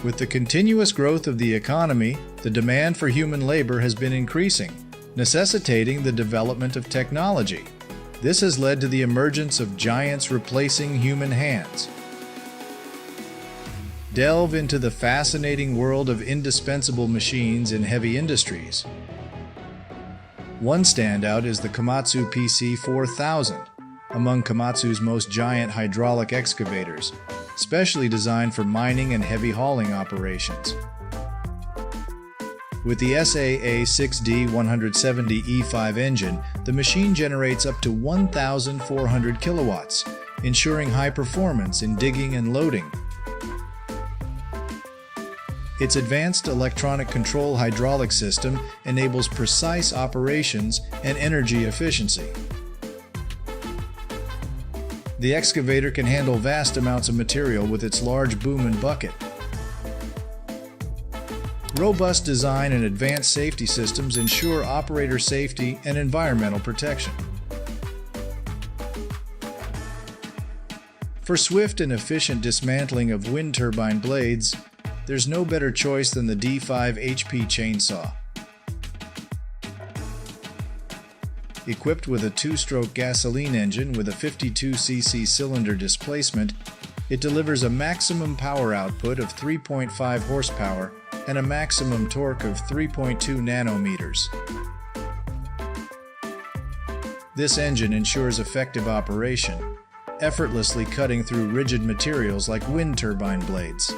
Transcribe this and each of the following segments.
With the continuous growth of the economy, the demand for human labor has been increasing, necessitating the development of technology. This has led to the emergence of giants replacing human hands. Delve into the fascinating world of indispensable machines in heavy industries. One standout is the Komatsu PC4000, among Komatsu's most giant hydraulic excavators, specially designed for mining and heavy hauling operations. With the SAA 6D 170E5 engine, the machine generates up to 1,400 kilowatts, ensuring high performance in digging and loading. Its advanced electronic control hydraulic system enables precise operations and energy efficiency. The excavator can handle vast amounts of material with its large boom and bucket. Robust design and advanced safety systems ensure operator safety and environmental protection. For swift and efficient dismantling of wind turbine blades, there's no better choice than the D5 HP chainsaw. Equipped with a two-stroke gasoline engine with a 52cc cylinder displacement, it delivers a maximum power output of 3.5 horsepower and a maximum torque of 3.2 nanometers. This engine ensures effective operation, effortlessly cutting through rigid materials like wind turbine blades.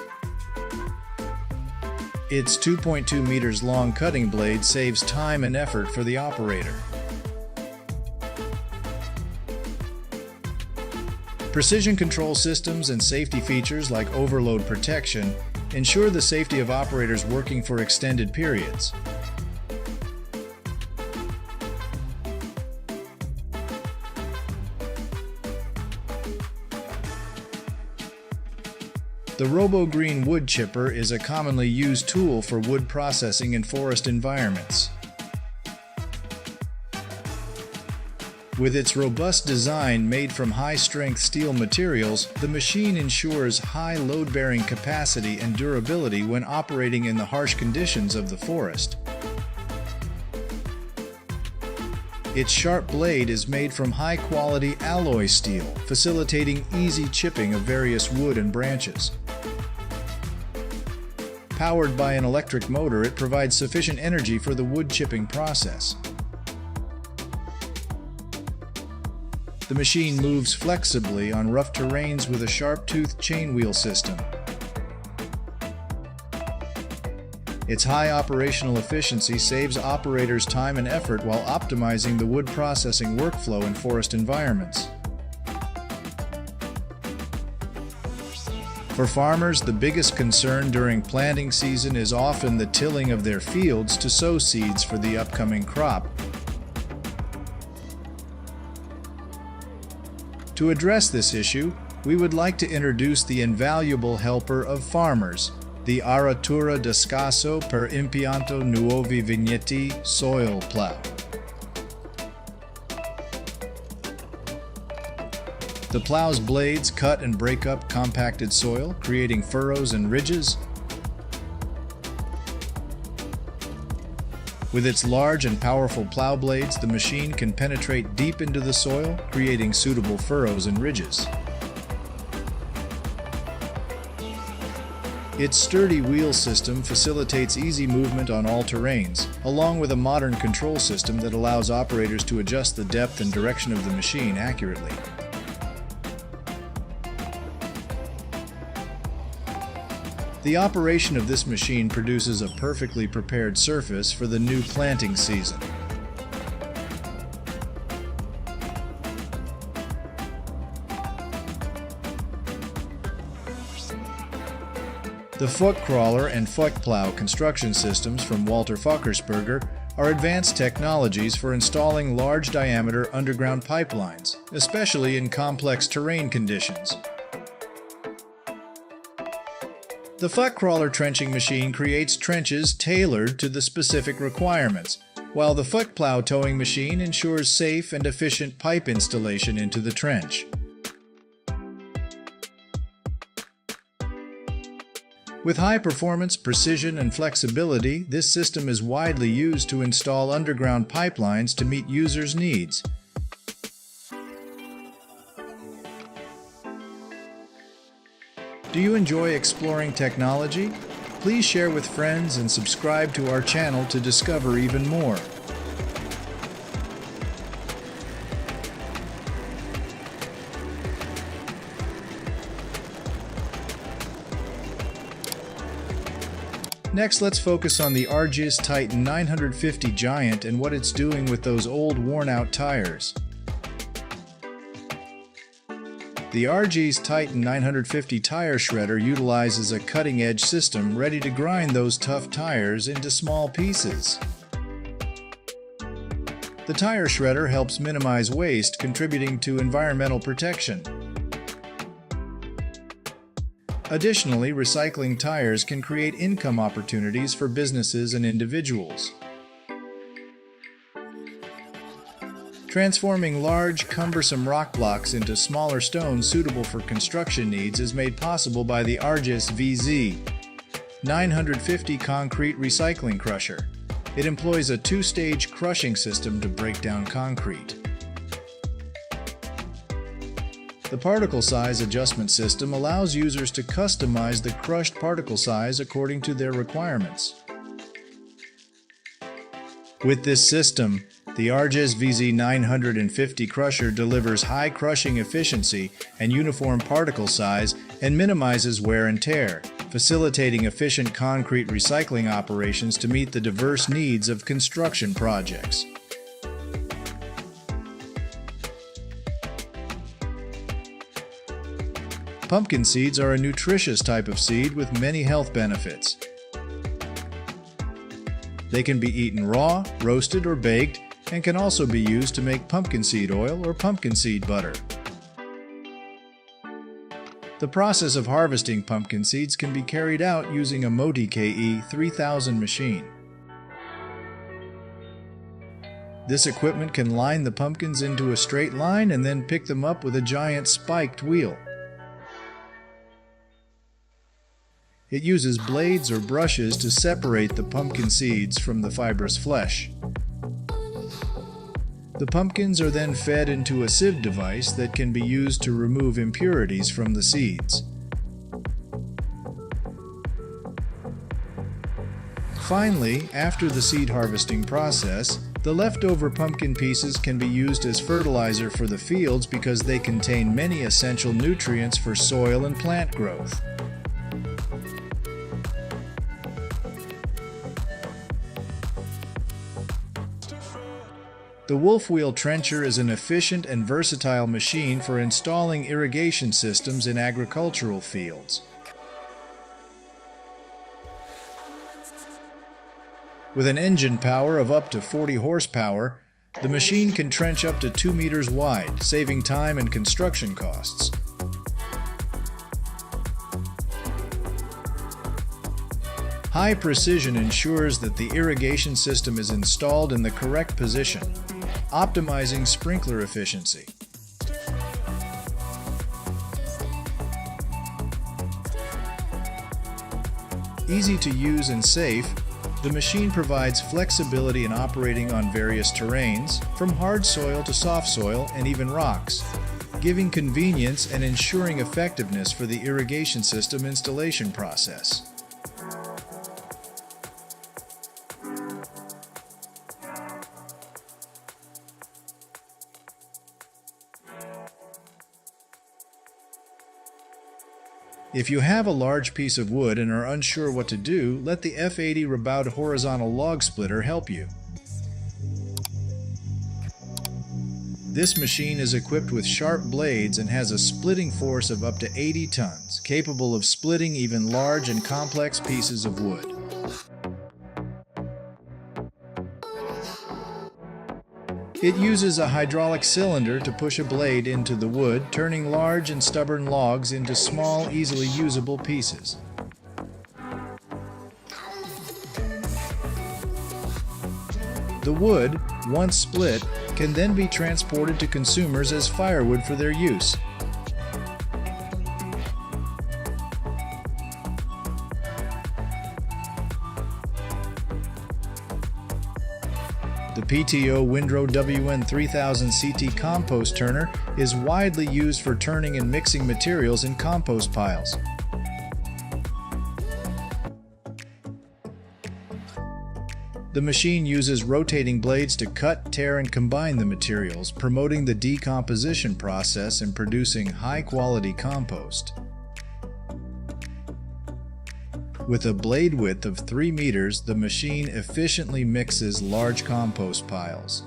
Its 2.2 meters long cutting blade saves time and effort for the operator. Precision control systems and safety features like overload protection ensure the safety of operators working for extended periods. The RoboGreen wood chipper is a commonly used tool for wood processing in forest environments. With its robust design made from high-strength steel materials, the machine ensures high load-bearing capacity and durability when operating in the harsh conditions of the forest. Its sharp blade is made from high-quality alloy steel, facilitating easy chipping of various wood and branches. Powered by an electric motor, it provides sufficient energy for the wood chipping process. The machine moves flexibly on rough terrains with a sharp-toothed chainwheel system. Its high operational efficiency saves operators time and effort while optimizing the wood processing workflow in forest environments. For farmers, the biggest concern during planting season is often the tilling of their fields to sow seeds for the upcoming crop. To address this issue, we would like to introduce the invaluable helper of farmers, the Aratura d'Escasso per Impianto Nuovi Vigneti soil plow. The plow's blades cut and break up compacted soil, creating furrows and ridges. With its large and powerful plow blades, the machine can penetrate deep into the soil, creating suitable furrows and ridges. Its sturdy wheel system facilitates easy movement on all terrains, along with a modern control system that allows operators to adjust the depth and direction of the machine accurately. The operation of this machine produces a perfectly prepared surface for the new planting season. The foot crawler and foot plow construction systems from Walter Fackersberger are advanced technologies for installing large-diameter underground pipelines, especially in complex terrain conditions. The foot crawler trenching machine creates trenches tailored to the specific requirements, while the foot plow towing machine ensures safe and efficient pipe installation into the trench. With high performance, precision, and flexibility, this system is widely used to install underground pipelines to meet users' needs. Do you enjoy exploring technology? Please share with friends and subscribe to our channel to discover even more. Next, let's focus on the Argis Titan 950 Giant and what it's doing with those old worn-out tires. The Argis Titan 950 tire shredder utilizes a cutting-edge system ready to grind those tough tires into small pieces. The tire shredder helps minimize waste, contributing to environmental protection. Additionally, recycling tires can create income opportunities for businesses and individuals. Transforming large, cumbersome rock blocks into smaller stones suitable for construction needs is made possible by the Argis VZ 950 concrete recycling crusher. It employs a two-stage crushing system to break down concrete. The particle size adjustment system allows users to customize the crushed particle size according to their requirements. With this system, the Argis VZ 950 crusher delivers high crushing efficiency and uniform particle size and minimizes wear and tear, facilitating efficient concrete recycling operations to meet the diverse needs of construction projects. Pumpkin seeds are a nutritious type of seed with many health benefits. They can be eaten raw, roasted, or baked, and can also be used to make pumpkin seed oil or pumpkin seed butter. The process of harvesting pumpkin seeds can be carried out using a Moti KE 3000 machine. This equipment can line the pumpkins into a straight line and then pick them up with a giant spiked wheel. It uses blades or brushes to separate the pumpkin seeds from the fibrous flesh. The pumpkins are then fed into a sieve device that can be used to remove impurities from the seeds. Finally, after the seed harvesting process, the leftover pumpkin pieces can be used as fertilizer for the fields because they contain many essential nutrients for soil and plant growth. The Wolf Wheel Trencher is an efficient and versatile machine for installing irrigation systems in agricultural fields. With an engine power of up to 40 horsepower, the machine can trench up to 2 meters wide, saving time and construction costs. High precision ensures that the irrigation system is installed in the correct position, optimizing sprinkler efficiency. Easy to use and safe, the machine provides flexibility in operating on various terrains, from hard soil to soft soil and even rocks, giving convenience and ensuring effectiveness for the irrigation system installation process. If you have a large piece of wood and are unsure what to do, let the F80 Rabaud horizontal log splitter help you. This machine is equipped with sharp blades and has a splitting force of up to 80 tons, capable of splitting even large and complex pieces of wood. It uses a hydraulic cylinder to push a blade into the wood, turning large and stubborn logs into small, easily usable pieces. The wood, once split, can then be transported to consumers as firewood for their use. The PTO Windrow WN3000 CT compost turner is widely used for turning and mixing materials in compost piles. The machine uses rotating blades to cut, tear, and combine the materials, promoting the decomposition process and producing high-quality compost. With a blade width of 3 meters, the machine efficiently mixes large compost piles.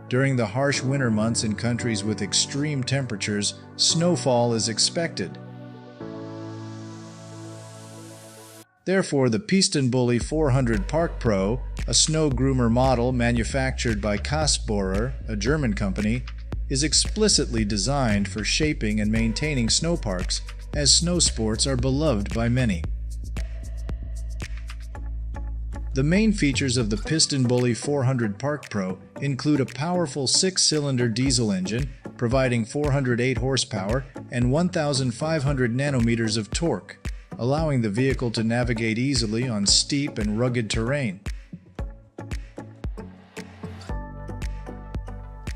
During the harsh winter months in countries with extreme temperatures, snowfall is expected. Therefore, the Piston Bully 400 Park Pro, a snow groomer model manufactured by Kassbohrer, a German company, is explicitly designed for shaping and maintaining snowparks, as snow sports are beloved by many. The main features of the Piston Bully 400 Park Pro include a powerful 6-cylinder diesel engine, providing 408 horsepower and 1,500 nanometers of torque, allowing the vehicle to navigate easily on steep and rugged terrain.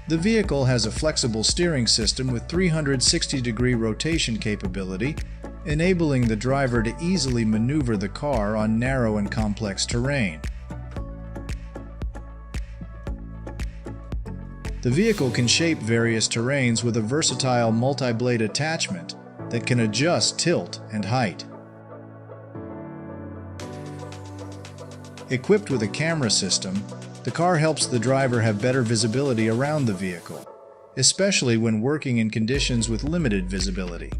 The vehicle has a flexible steering system with 360-degree rotation capability, enabling the driver to easily maneuver the car on narrow and complex terrain. The vehicle can shape various terrains with a versatile multi-blade attachment that can adjust tilt and height. Equipped with a camera system, the car helps the driver have better visibility around the vehicle, especially when working in conditions with limited visibility.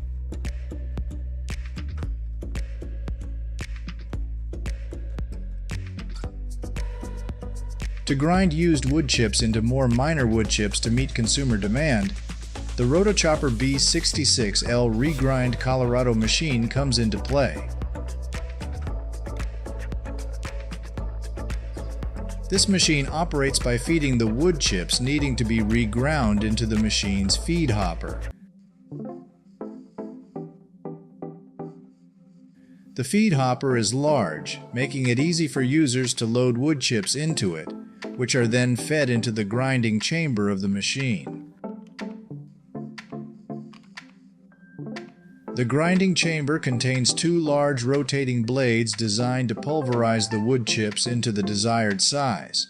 To grind used wood chips into more minor wood chips to meet consumer demand, the Rotochopper B66L Regrind Colorado machine comes into play. This machine operates by feeding the wood chips needing to be reground into the machine's feed hopper. The feed hopper is large, making it easy for users to load wood chips into it, which are then fed into the grinding chamber of the machine. The grinding chamber contains 2 large rotating blades designed to pulverize the wood chips into the desired size.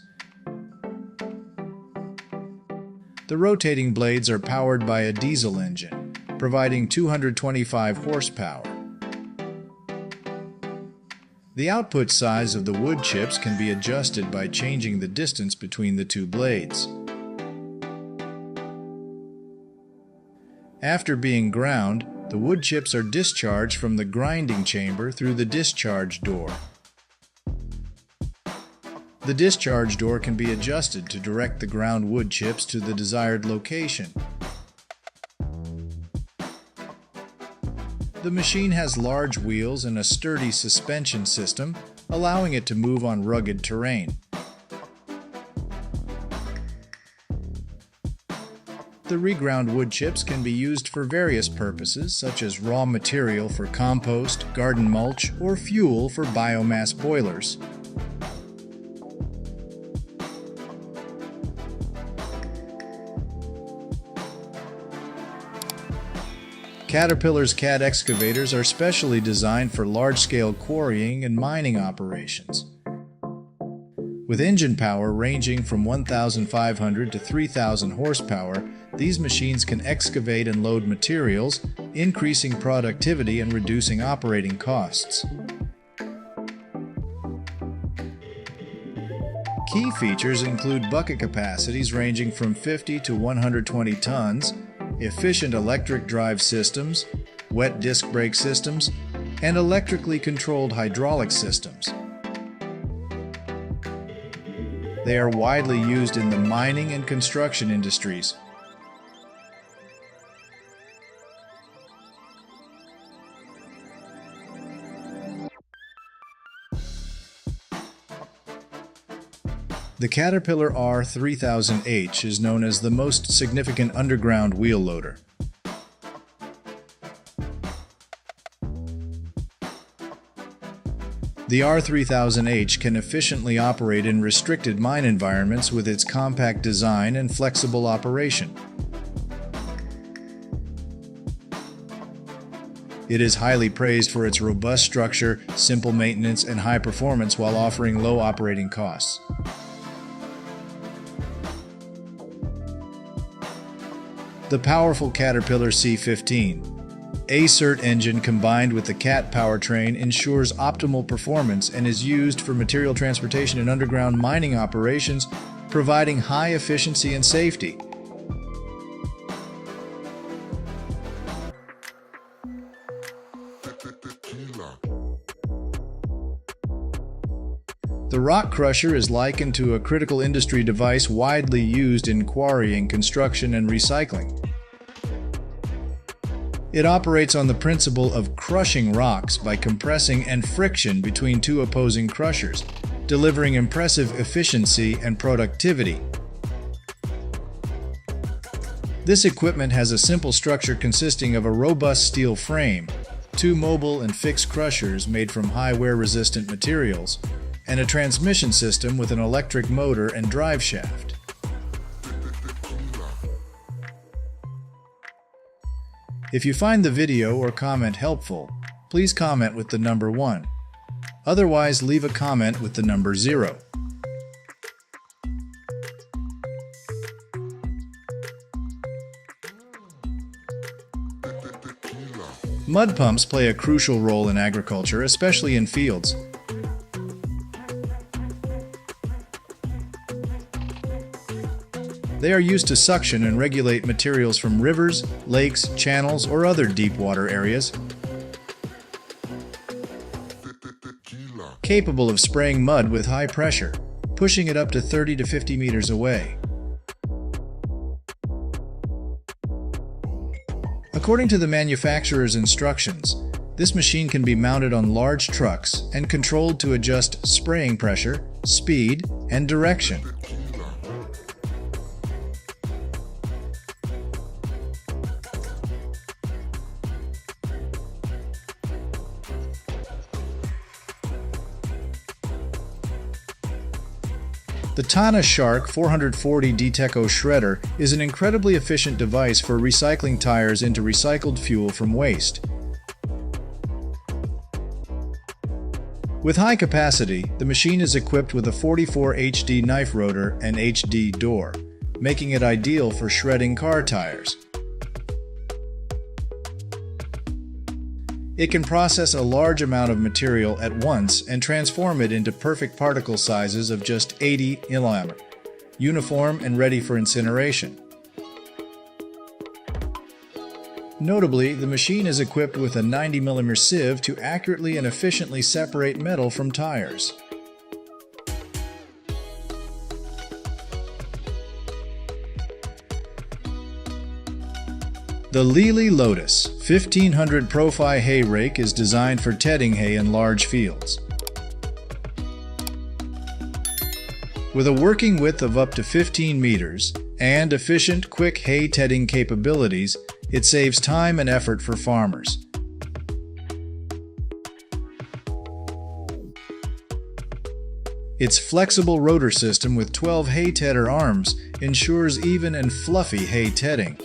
The rotating blades are powered by a diesel engine, providing 225 horsepower. The output size of the wood chips can be adjusted by changing the distance between the 2 blades. After being ground, the wood chips are discharged from the grinding chamber through the discharge door. The discharge door can be adjusted to direct the ground wood chips to the desired location. The machine has large wheels and a sturdy suspension system, allowing it to move on rugged terrain. The reground wood chips can be used for various purposes, such as raw material for compost, garden mulch, or fuel for biomass boilers. Caterpillar's CAT excavators are specially designed for large-scale quarrying and mining operations. With engine power ranging from 1,500 to 3,000 horsepower, these machines can excavate and load materials, increasing productivity and reducing operating costs. Key features include bucket capacities ranging from 50 to 120 tons, efficient electric drive systems, wet disc brake systems, and electrically controlled hydraulic systems. They are widely used in the mining and construction industries. The Caterpillar R3000H is known as the most significant underground wheel loader. The R3000H can efficiently operate in restricted mine environments with its compact design and flexible operation. It is highly praised for its robust structure, simple maintenance, and high performance while offering low operating costs. The powerful Caterpillar C15 A-Cert engine combined with the CAT powertrain ensures optimal performance and is used for material transportation and underground mining operations, providing high efficiency and safety. The rock crusher is likened to a critical industry device widely used in quarrying, construction, and recycling. It operates on the principle of crushing rocks by compressing and friction between two opposing crushers, delivering impressive efficiency and productivity. This equipment has a simple structure consisting of a robust steel frame, two mobile and fixed crushers made from high wear-resistant materials, and a transmission system with an electric motor and drive shaft. If you find the video or comment helpful, please comment with the number 1. Otherwise, leave a comment with the number 0. Mud pumps play a crucial role in agriculture, especially in fields. They are used to suction and regulate materials from rivers, lakes, channels, or other deep water areas. Capable of spraying mud with high pressure, pushing it up to 30 to 50 meters away. According to the manufacturer's instructions, this machine can be mounted on large trucks and controlled to adjust spraying pressure, speed, and direction. The Tana Shark 440 Deteco Shredder is an incredibly efficient device for recycling tires into recycled fuel from waste. With high capacity, the machine is equipped with a 44 HD knife rotor and HD door, making it ideal for shredding car tires. It can process a large amount of material at once and transform it into perfect particle sizes of just 80 mm, uniform and ready for incineration. Notably, the machine is equipped with a 90 mm sieve to accurately and efficiently separate metal from tires. The Lely Lotus 1500 Profi hay rake is designed for tedding hay in large fields. With a working width of up to 15 meters and efficient, quick hay tedding capabilities, it saves time and effort for farmers. Its flexible rotor system with 12 hay tedder arms ensures even and fluffy hay tedding,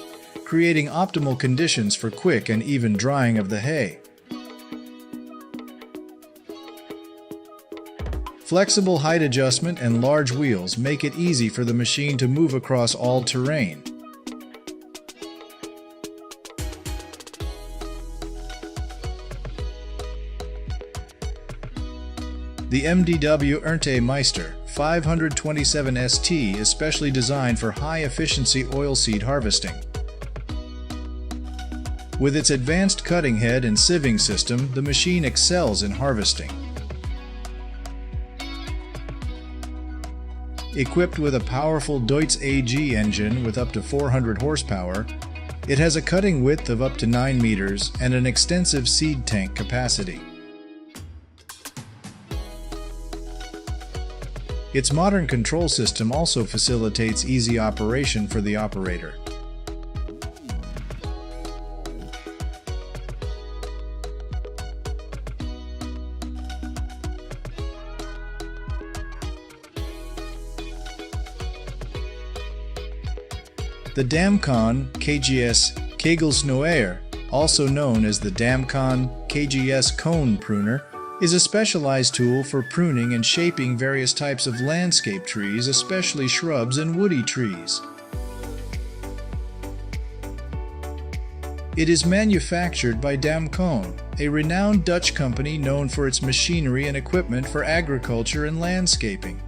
creating optimal conditions for quick and even drying of the hay. Flexible height adjustment and large wheels make it easy for the machine to move across all terrain. The MDW Ernte Meister 527 ST is specially designed for high-efficiency oilseed harvesting. With its advanced cutting head and sieving system, the machine excels in harvesting. Equipped with a powerful Deutz AG engine with up to 400 horsepower, it has a cutting width of up to 9 meters and an extensive seed tank capacity. Its modern control system also facilitates easy operation for the operator. The Damcon KGS Kegelsnoer, also known as the Damcon KGS Cone Pruner, is a specialized tool for pruning and shaping various types of landscape trees, especially shrubs and woody trees. It is manufactured by Damcon, a renowned Dutch company known for its machinery and equipment for agriculture and landscaping.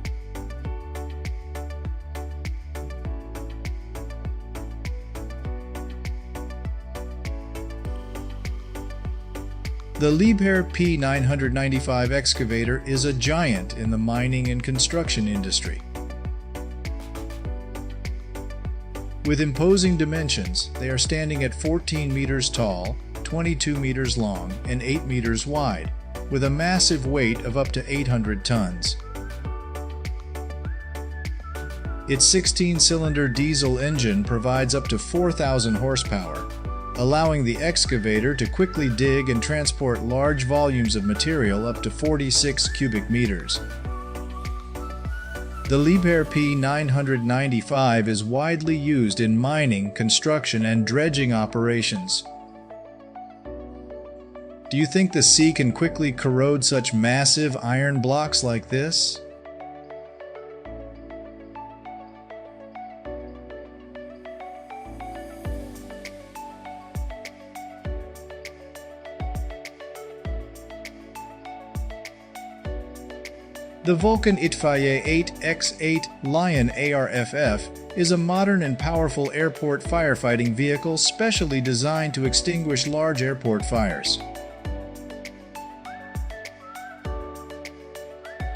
The Liebherr P995 excavator is a giant in the mining and construction industry. With imposing dimensions, they are standing at 14 meters tall, 22 meters long, and 8 meters wide, with a massive weight of up to 800 tons. Its 16-cylinder diesel engine provides up to 4,000 horsepower, allowing the excavator to quickly dig and transport large volumes of material up to 46 cubic meters. The Liebherr P995 is widely used in mining, construction, and dredging operations. Do you think the sea can quickly corrode such massive iron blocks like this? The Vulcan Itfaiye 8X8 Lion ARFF is a modern and powerful airport firefighting vehicle specially designed to extinguish large airport fires.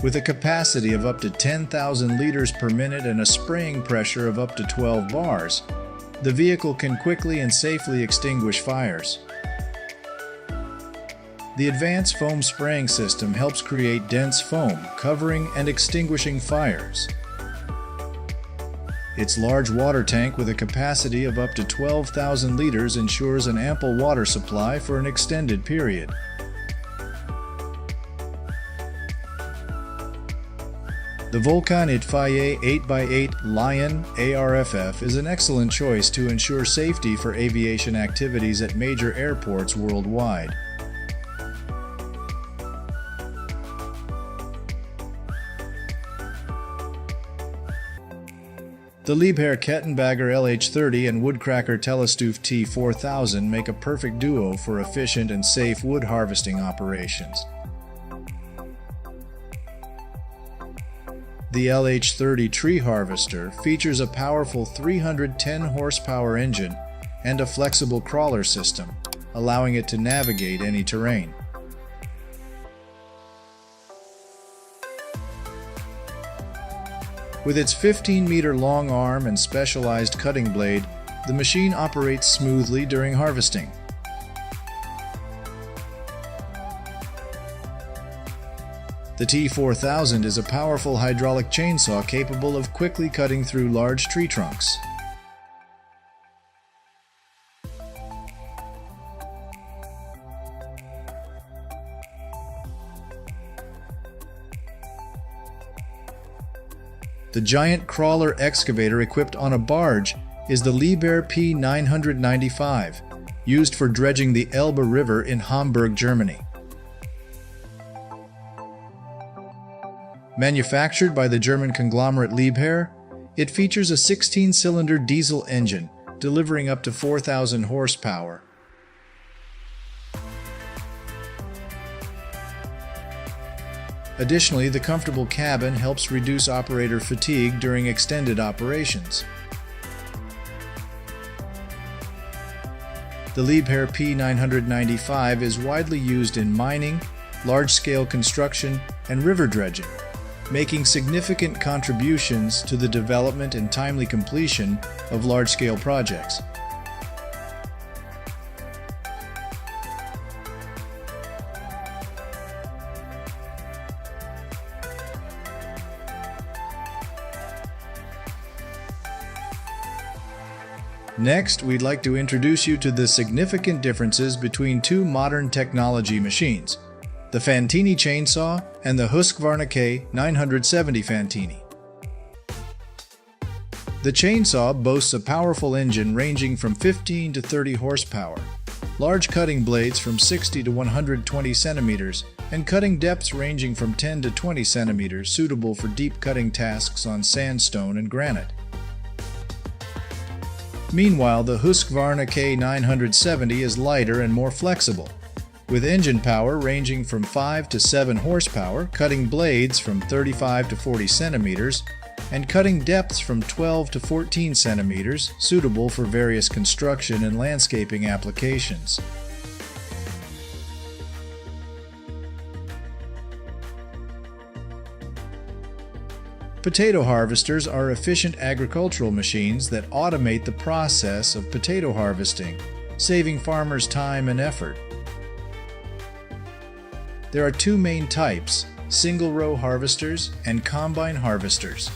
With a capacity of up to 10,000 liters per minute and a spraying pressure of up to 12 bars, the vehicle can quickly and safely extinguish fires. The advanced foam spraying system helps create dense foam, covering and extinguishing fires. Its large water tank with a capacity of up to 12,000 liters ensures an ample water supply for an extended period. The Vulcan Itfaiye 8x8 Lion ARFF is an excellent choice to ensure safety for aviation activities at major airports worldwide. The Liebherr Kettenbagger LH30 and Woodcracker Telestoof T4000 make a perfect duo for efficient and safe wood harvesting operations. The LH30 tree harvester features a powerful 310 horsepower engine and a flexible crawler system, allowing it to navigate any terrain. With its 15-meter long arm and specialized cutting blade, the machine operates smoothly during harvesting. The T4000 is a powerful hydraulic chainsaw capable of quickly cutting through large tree trunks. The giant crawler excavator equipped on a barge is the Liebherr P995, used for dredging the Elbe River in Hamburg, Germany. Manufactured by the German conglomerate Liebherr, it features a 16-cylinder diesel engine, delivering up to 4,000 horsepower. Additionally, the comfortable cabin helps reduce operator fatigue during extended operations. The Liebherr P995 is widely used in mining, large-scale construction, and river dredging, making significant contributions to the development and timely completion of large-scale projects. Next, we'd like to introduce you to the significant differences between two modern technology machines, the Fantini chainsaw and the Husqvarna K970 Fantini. The chainsaw boasts a powerful engine ranging from 15 to 30 horsepower, large cutting blades from 60 to 120 centimeters, and cutting depths ranging from 10 to 20 centimeters, suitable for deep cutting tasks on sandstone and granite. Meanwhile, the Husqvarna K970 is lighter and more flexible, with engine power ranging from 5 to 7 horsepower, cutting blades from 35 to 40 centimeters, and cutting depths from 12 to 14 centimeters, suitable for various construction and landscaping applications. Potato harvesters are efficient agricultural machines that automate the process of potato harvesting, saving farmers time and effort. There are two main types: single-row harvesters and combine harvesters.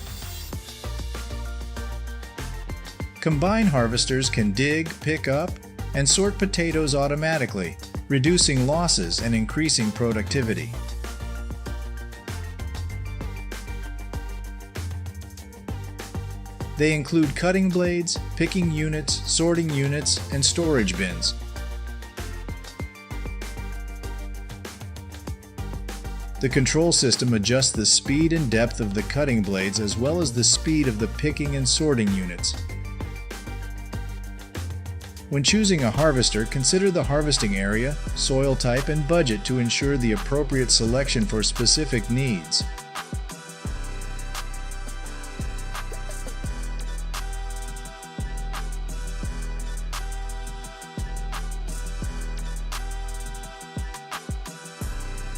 Combine harvesters can dig, pick up, and sort potatoes automatically, reducing losses and increasing productivity. They include cutting blades, picking units, sorting units, and storage bins. The control system adjusts the speed and depth of the cutting blades as well as the speed of the picking and sorting units. When choosing a harvester, consider the harvesting area, soil type, and budget to ensure the appropriate selection for specific needs.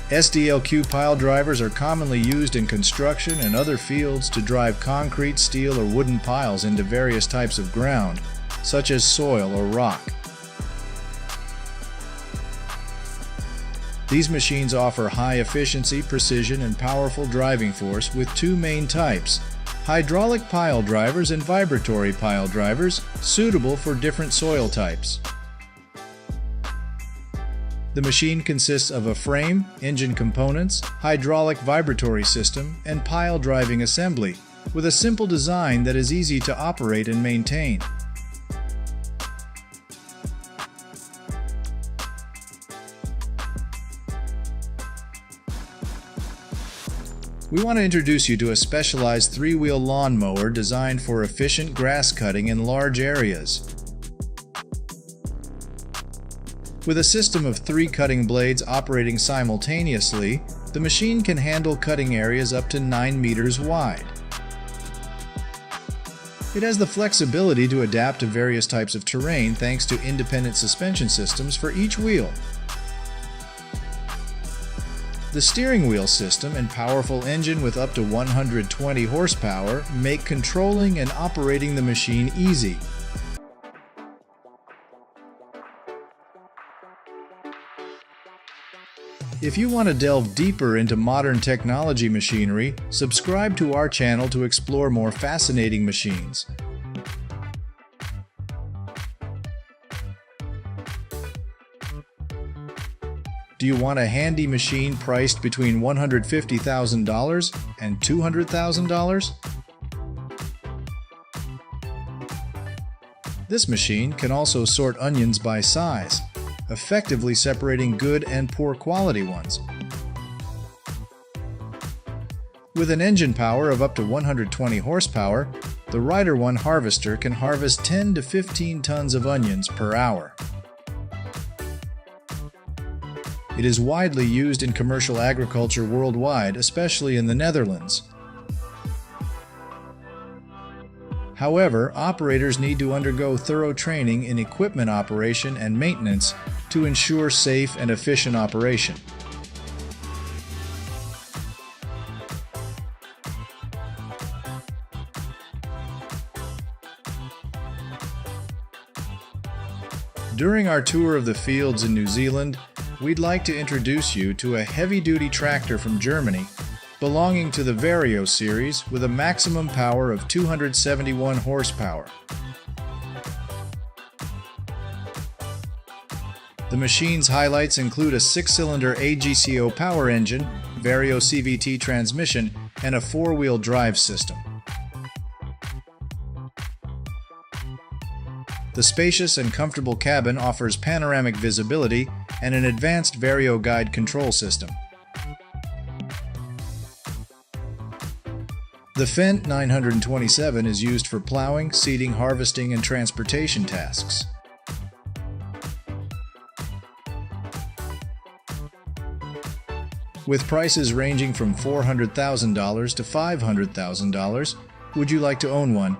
SDLQ pile drivers are commonly used in construction and other fields to drive concrete, steel, or wooden piles into various types of ground, such as soil or rock. These machines offer high efficiency, precision, and powerful driving force with two main types: hydraulic pile drivers and vibratory pile drivers, suitable for different soil types. The machine consists of a frame, engine components, hydraulic vibratory system, and pile driving assembly, with a simple design that is easy to operate and maintain. We want to introduce you to a specialized three-wheel lawnmower designed for efficient grass cutting in large areas. With a system of 3 cutting blades operating simultaneously, the machine can handle cutting areas up to 9 meters wide. It has the flexibility to adapt to various types of terrain thanks to independent suspension systems for each wheel. The steering wheel system and powerful engine with up to 120 horsepower make controlling and operating the machine easy. If you want to delve deeper into modern technology machinery, subscribe to our channel to explore more fascinating machines. Do you want a handy machine priced between $150,000 and $200,000? This machine can also sort onions by size, effectively separating good and poor quality ones. With an engine power of up to 120 horsepower, the Rider 1 harvester can harvest 10 to 15 tons of onions per hour. It is widely used in commercial agriculture worldwide, especially in the Netherlands. However, operators need to undergo thorough training in equipment operation and maintenance to ensure safe and efficient operation. During our tour of the fields in New Zealand, we'd like to introduce you to a heavy-duty tractor from Germany belonging to the Vario series with a maximum power of 271 horsepower. The machine's highlights include a 6-cylinder AGCO power engine, Vario CVT transmission, and a 4-wheel drive system. The spacious and comfortable cabin offers panoramic visibility and an advanced Vario guide control system. The Fendt 927 is used for plowing, seeding, harvesting, and transportation tasks. With prices ranging from $400,000 to $500,000, would you like to own one?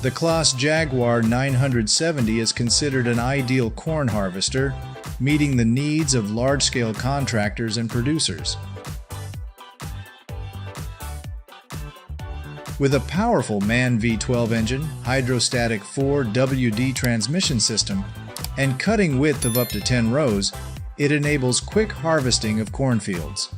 The Claas Jaguar 970 is considered an ideal corn harvester, meeting the needs of large-scale contractors and producers. With a powerful MAN V12 engine, hydrostatic 4WD transmission system, and cutting width of up to 10 rows, it enables quick harvesting of cornfields.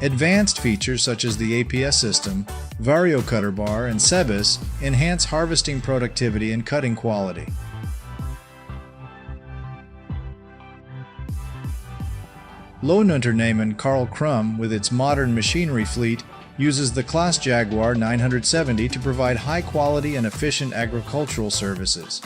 Advanced features such as the APS system, Vario cutter bar, and Sebis enhance harvesting productivity and cutting quality. Lohnunternehmen Karl Krumm, with its modern machinery fleet, uses the Claas Jaguar 970 to provide high-quality and efficient agricultural services.